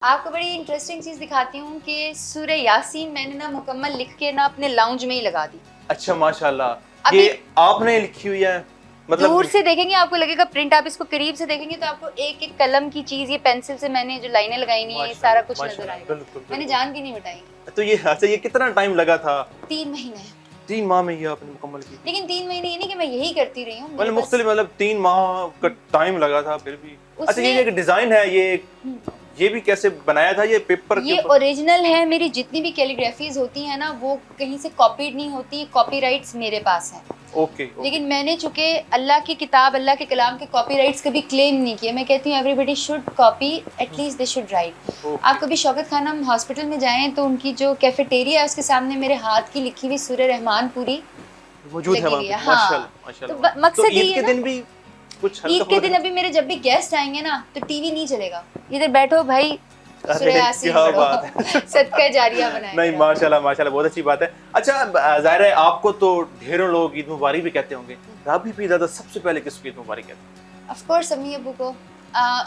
आपको बड़ी इंटरेस्टिंग चीज दिखाती हूँ कि सूरह यासीन मैंने ना मुकम्मल लिख के ना अपने लाउंज में ही लगा दी। अच्छा माशाल्लाह। अभी ये आपने लिखी हुई है मतलब दूर से देखेंगे आपको लगेगा प्रिंट, आप इसको करीब से देखेंगे तो आपको एक एक कलम की चीज, ये पेंसिल से मैंने जो लाइनें लगाई नहीं है, ये सारा माशाल्लाह कुछ नजर माशाल्लाह आएगा। बिल्कुल मैंने बिल्कुल। जान की नहीं मिटाई। तो ये अच्छा, ये कितना टाइम लगा था? 3 महीने। 3 माह में ये आपने मुकम्मल की? लेकिन 3 महीने ये नहीं कि मैं यही करती रही हूँ, मेरे मतलब पास मुख्तलिफ, मतलब 3 माह का टाइम लगा था फिर भी। अच्छा, ये उसमें एक डिजाइन है, ये भी कैसे बनाया था? ये पेपर के ये ऊपर? ओरिजिनल है। मेरी जितनी भी कैलीग्राफीज होती हैं ना वो कहीं से कॉपीड नहीं होती, कॉपीराइट्स मेरे पास हैं। Okay okay. लेकिन मैंने चूंकि अल्लाह की किताब, अल्लाह के कलाम के कॉपीराइट्स कभी क्लेम नहीं किए। मैं कहती हूँ everybody should copy, at least they should write. Okay. आप कभी शौकत खानम हॉस्पिटल में जाएं तो उनकी जो कैफेटेरिया है उसके सामने मेरे हाथ की लिखी हुई सूरह रहमान पूरी मौजूद है लगी वहाँ हुई पे? है। हाँ, माशाल्लाह तो माशाल्लाह माशाल्लाह। तो मकसद ईद यही है के ना। दिन भी कुछ हल्का ईद के दिन फुल्का? अभी मेरे जब भी गेस्ट आएंगे ना तो टीवी नहीं चलेगा, इधर बैठो भाई, सूरह अरे यासीन क्या पढ़ो, बात है। सदका जारिया बनाए नहीं मेरा। माशाल्लाह माशाल्लाह, बहुत अच्छी बात है। अच्छा, जाहिर है आपको तो ढेरों लोग ईद मुबारक भी कहते होंगे। राबी पीर दादा सबसे पहले किसको ईद मुबारक कहते हैं? ऑफ कोर्स अम्मी अब्बू को।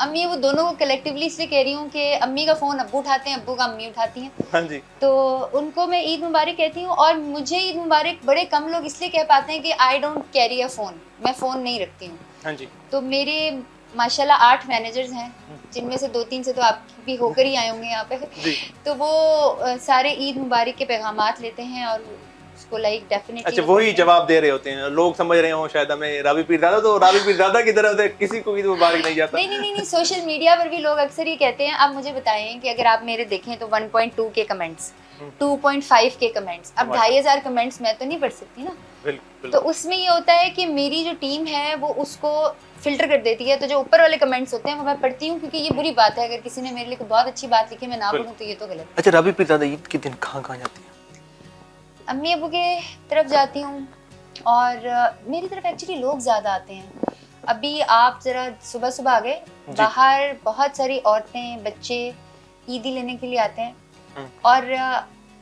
अम्मी वो दोनों को कलेक्टिवली इसलिए कह रही हूँ कि अम्मी का फोन अब्बू उठाते हैं, अब्बू का अम्मी उठाती हैं। हाँ जी। तो उनको मैं ईद मुबारक कहती हूँ। और मुझे ईद मुबारक बड़े कम लोग इसलिए कह पाते हैं कि I don't carry a phone, मैं फोन नहीं रखती हूँ। हाँ जी। तो मेरे माशाल्लाह 8 मैनेजर्स हैं, जिनमें से 2-3 से तो आप भी होकर ही आए होंगे यहाँ पे। जी। तो वो सारे ईद मुबारक के पैगामात लेते हैं और उसको लाइक डेफिनेटली अच्छा, वो वही पढ़ते हैं। जवाब दे रहे होते हैं लोग, समझ रहे हो शायद हमें राबी पीर दादा, तो राबी पीर दादा की तरह होते हैं, किसी को ईद मुबारक नहीं जाता। नहीं नहीं नहीं नहीं, सोशल मीडिया पर भी लोग अक्सर ये कहते हैं। आप मुझे बताएं कि अगर आप मेरे देखें तो 1.2 के कमेंट्स, 2.5 के कमेंट्स, अब माशाल्लाह। 2,500 कमेंट्स मैं तो नहीं पढ़ सकती ना। बिल्कुल तो बिल्कुल। उसमें ये होता है कि मेरी जो टीम है वो उसको फिल्टर कर देती है। तो जो ऊपर वाले कमेंट्स होते हैं वो मैं पढ़ती हूँ, क्योंकि ये बुरी बात है अगर किसी ने मेरे लिए कोई बहुत अच्छी बात लिखी मैं ना पढ़ूँ तो ये तो गलत है। अच्छा, राबी पीर दादा ईद के दिन कहाँ कहाँ जाती है? अम्मी अबू के तरफ जाती हूँ और मेरी तरफ एक्चुअली लोग ज़्यादा आते हैं। अभी आप ज़रा सुबह सुबह आ गए, बाहर बहुत सारी औरतें बच्चे ईदी लेने के लिए आते हैं। और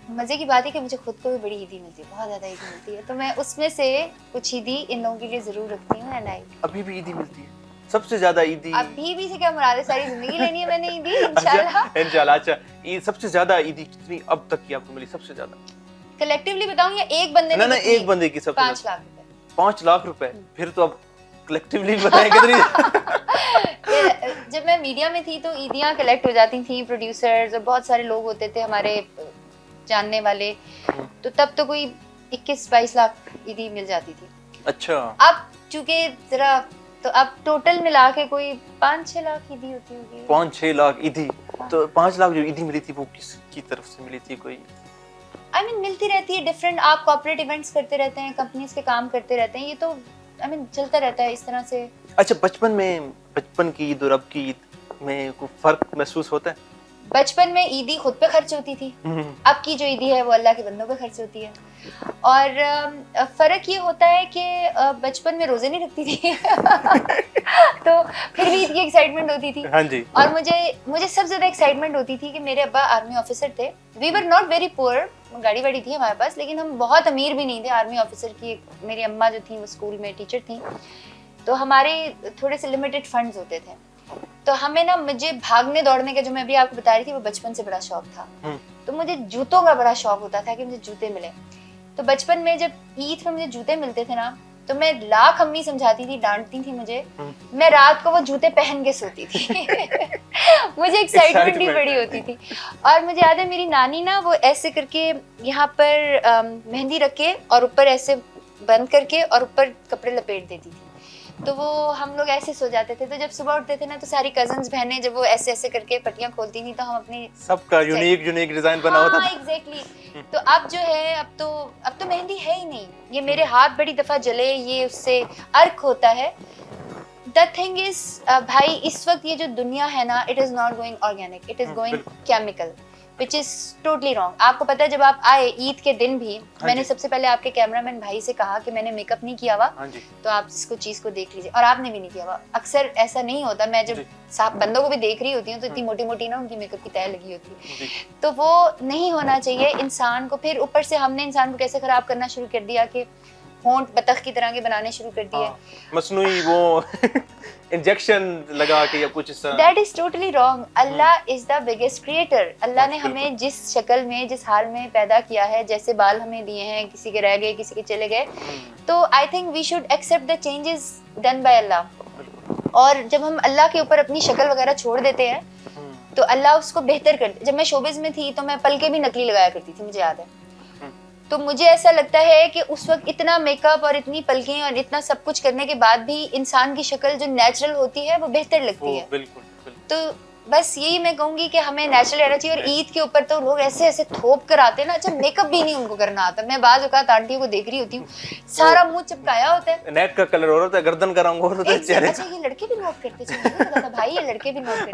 मज़े की बात है कि मुझे खुद को भी बड़ी ईदी मिलती है, बहुत ज़्यादा ईदी मिलती है। तो मैं उसमें से कुछ ईदी इन लोगों के लिए ज़रूर रखती हूँ। एंड आई अभी भी ईदी मिलती है? सबसे ज्यादा ईदी? अभी भी से क्या मुराद है, सारी ज़िंदगी लेनी है मैंने ईदी अच्छा इंशाल्लाह। इंशाल्लाह। अच्छा, ईद सबसे ज्यादा ईदी कितनी अब तक की आपको मिली सबसे ज्यादा? कलेक्टिवली बताऊँ या एक बंदे ने ना कितनी? एक बंदे की सबसे 5 ज्यादा? लाख रुपए। 5 लाख रुपए? फिर तो अब कलेक्टिवली बताएं कितनी। जब मैं मीडिया में थी तो ईदियाँ कलेक्ट हो जाती थी, प्रोड्यूसर्स और बहुत सारे लोग होते थे हमारे जानने वाले। तो तब तो कोई 21-22 लाख ईदी मिल जाती थी। अच्छा। अब चूंकि जरा, तो अब टोटल मिला के कोई 5-6 लाख ईदी होती होगी। 5-6 लाख ईदी? तो 5 लाख जो ईदी मिली थी वो किसकी तरफ से मिली थी? कोई आई मीन मिलती रहती है डिफरेंट, आप कॉर्पोरेट इवेंट्स करते रहते हैं, कंपनीज के काम करते रहते हैं, ये तो आई मीन चलता रहता है इस तरह से। अच्छा, बचपन की ईद और अब की ईद में कोई फर्क महसूस होता है? बचपन में ईदी खुद पे खर्च होती थी, अब की जो ईदी है वो अल्लाह के बंदों पे खर्च होती है। और फर्क ये होता है कि बचपन में रोजे नहीं रखती थी तो फिर भी ईद की एक्साइटमेंट होती थी। हाँ जी। और मुझे सबसे ज्यादा एक्साइटमेंट होती थी कि मेरे अब्बा आर्मी ऑफिसर थे। We were not very poor, गाड़ी वाड़ी थी हमारे पास, लेकिन हम बहुत अमीर भी नहीं थे। आर्मी ऑफिसर की मेरी अम्मा जो थी वो स्कूल में टीचर थी, तो हमारे थोड़े से लिमिटेड फंड्स होते थे। तो हमें ना, मुझे भागने दौड़ने का जो मैं अभी आपको बता रही थी वो बचपन से बड़ा शौक था। तो मुझे जूतों का बड़ा शौक होता था कि मुझे जूते मिले। तो बचपन में जब ईद में मुझे जूते मिलते थे ना तो मैं लाख अम्मी समझाती थी, डांटती थी मुझे, मैं रात को वो जूते पहन के सोती थी मुझे एक्साइटमेंट भी बड़ी होती थी। और मुझे याद है मेरी नानी ना वो ऐसे करके यहाँ पर मेहंदी रख के और ऊपर ऐसे बंद करके और ऊपर कपड़े लपेट देती थी। तो वो हम लोग ऐसे सो जाते थे। तो जब सुबह उठते थे ना तो सारी कजन्स बहनें जब वो ऐसे ऐसे करके पट्टियां खोलती थी तो हम अपनी सबका यूनिक डिजाइन बना होता था। एग्जैक्टली। तो अब जो है, अब तो मेहंदी है ही नहीं। ये मेरे हाथ बड़ी दफा जले, ये उससे अर्क होता है। द थिंग इज भाई, इस वक्त ये जो दुनिया है ना, it is not going organic, it is going chemical, which is totally wrong. आपको पता है जब आप आए ईद के दिन भी, मैंने सबसे पहले आपके कैमरामैन भाई से कहा कि मैंने मेकअप नहीं किया हुआ, तो आप इसको चीज को देख लीजिए, और आपने भी नहीं किया हुआ। अक्सर ऐसा नहीं होता, मैं जब बंदों को भी देख रही होती हूँ तो इतनी मोटी मोटी ना उनकी मेकअप की तय लगी होती है। तो वो नहीं होना चाहिए इंसान को। फिर ऊपर से हमने इंसान को कैसे खराब करना शुरू कर दिया कि होंठ बतख की तरह के बनाने शुरू कर दिए। मसनूई वो इंजेक्शन लगा के या कुछ इस तरह। That is totally wrong. Allah is the biggest creator. अल्लाह ने बिल्कुल। हमें जिस शक्ल में जिस हाल में पैदा किया है, जैसे बाल हमें दिए हैं, किसी के रह गए किसी के चले गए, तो I think we should accept the changes done by Allah. और जब हम अल्लाह के ऊपर अपनी शक्ल वगैरह छोड़ देते हैं तो अल्लाह उसको बेहतर कर दे। जब मैं शोबिज में थी तो मैं पलके भी नकली लगाया करती थी, मुझे याद है। तो मुझे ऐसा लगता है कि उस वक्त इतना मेकअप और इतनी पलकें और इतना सब कुछ करने के बाद भी इंसान की शक्ल जो नेचुरल होती है वो बेहतर लगती है। बिल्कुल। तो बस यही मैं कहूंगी कि हमें नेचुरल रहना चाहिए। और ईद के ऊपर तो लोग ऐसे ऐसे थोप कर आते हैं ना, अच्छा मेकअप भी नहीं उनको करना आता। मैं बाज़ औक़ात आंटियों को देख रही होती हूँ, सारा मुंह चिपकाया होता है, नेक का कलर और होता है, गर्दन का रंग और होता है, चेहरे अच्छा ये लड़के भी नोट करते, चलिए मुझे नहीं पता था भाई, ये लड़के भी नोट करते।